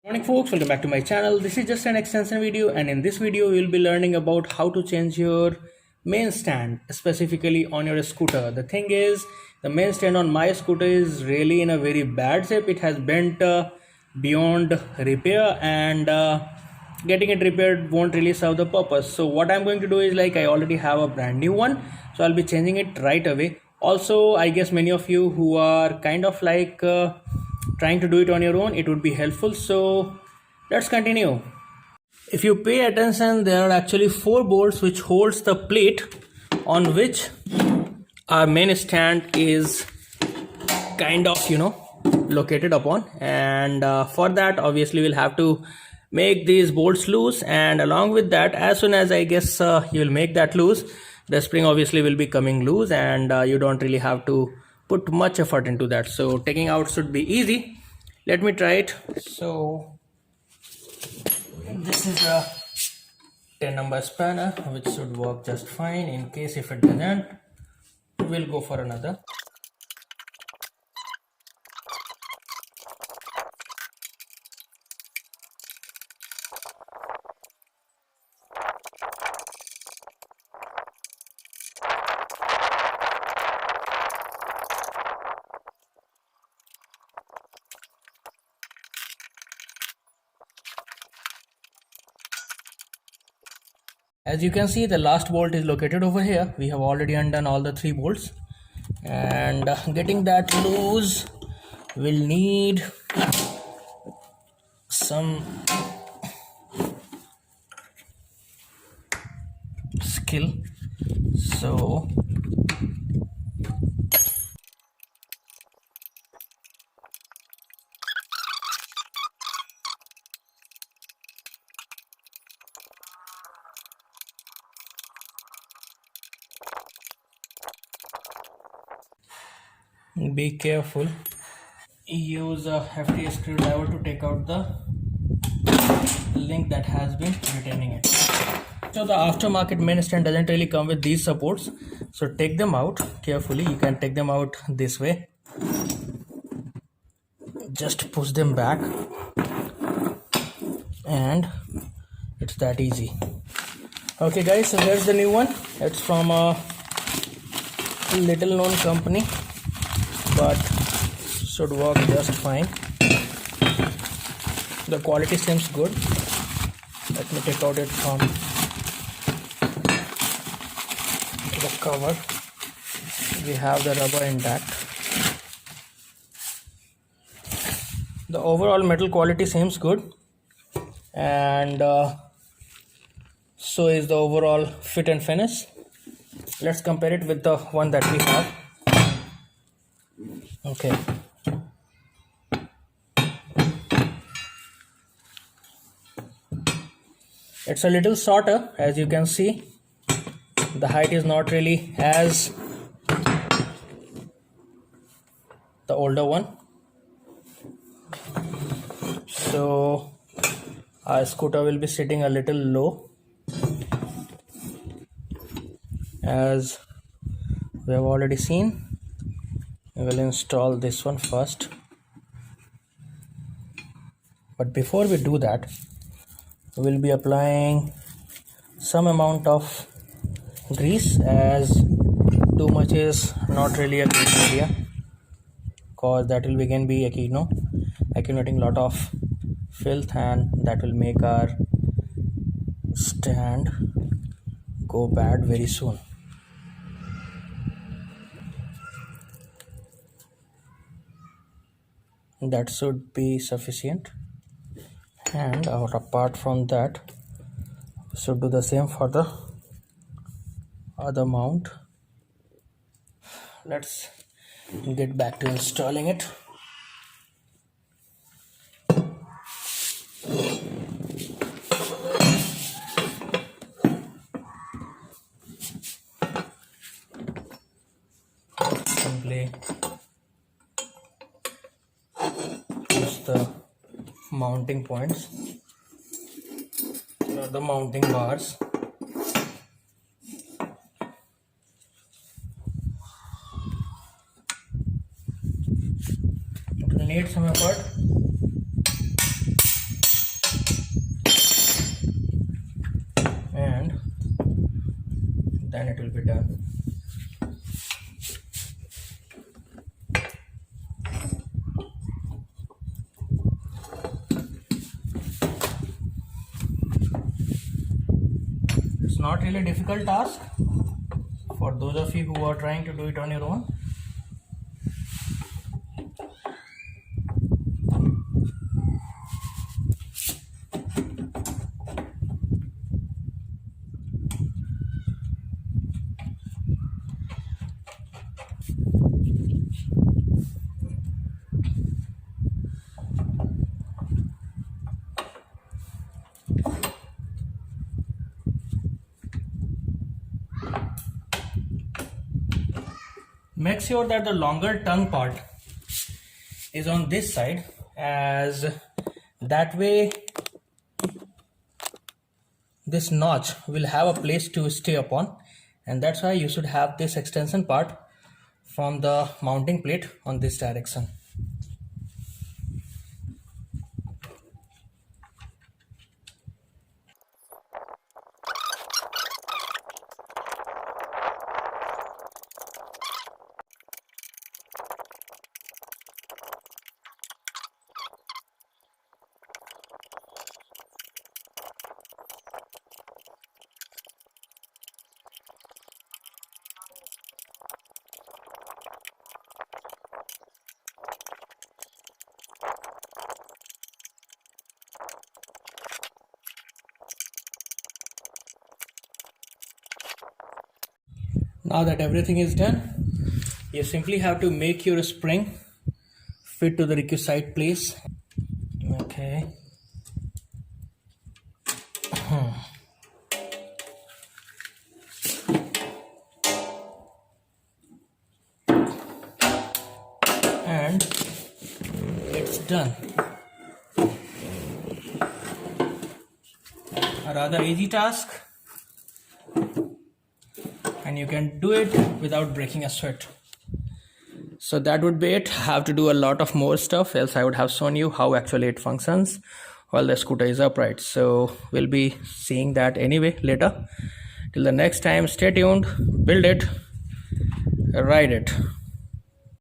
Morning folks, welcome back to my channel. This is just an extension video, and in this video you'll be learning about how to change your main stand specifically on your scooter. The thing is, the main stand on my scooter is really in a very bad shape. It has bent beyond repair, and getting it repaired won't really serve the purpose. So what I'm going to do is, like, I already have a brand new one, so I'll be changing it right away. Also, I guess many of you who are kind of like trying to do it on your own, it would be helpful. So let's continue. If you pay attention, there are actually four bolts which holds the plate on which our main stand is kind of located upon, and for that obviously we'll have to make these bolts loose, and along with that, as soon as I guess you'll make that loose, the spring obviously will be coming loose, and you don't really have to put much effort into that. So taking out should be easy. Let me try it. So this is a 10 number spanner which should work just fine. In case if it doesn't, we'll go for another. As you can see, the last bolt is located over here. We have already undone all the three bolts, and getting that loose will need some skill. So be careful. Use a hefty screwdriver to take out the link that has been retaining it. So the aftermarket main stand doesn't really come with these supports, so take them out carefully. You can take them out this way. Just push them back, and it's that easy. Okay guys, so here's the new one. It's from a little known company, but should work just fine. The quality seems good. Let me take out it from the cover. We have the rubber intact. The overall metal quality seems good, and so is the overall fit and finish. Let's compare it with the one that we have. Okay, it's a little shorter. As you can see, the height is not really as the older one, so our scooter will be sitting a little low. As we have already seen, we will install this one first, but before we do that, we will be applying some amount of grease, as too much is not really a good idea, cause that will again be accumulating lot of filth, and that will make our stand go bad very soon. That should be sufficient, and apart from that, we should do the same for the other mount. Let's get back to installing it. Simply use the mounting points, or the mounting bars. It will need some effort, will be done. It's not really a difficult task for those of you who are trying to do it on your own. Make sure that the longer tongue part is on this side, as that way this notch will have a place to stay upon, and that's why you should have this extension part from the mounting plate on this direction. Now that everything is done, you simply have to make your spring fit to the requisite place. Okay. And it's done. A rather easy task, and you can do it without breaking a sweat. So that would be it. I have to do a lot of more stuff, else I would have shown you how actually it functions while the scooter is upright. So we'll be seeing that anyway later. Till the next time, stay tuned, build it, ride it.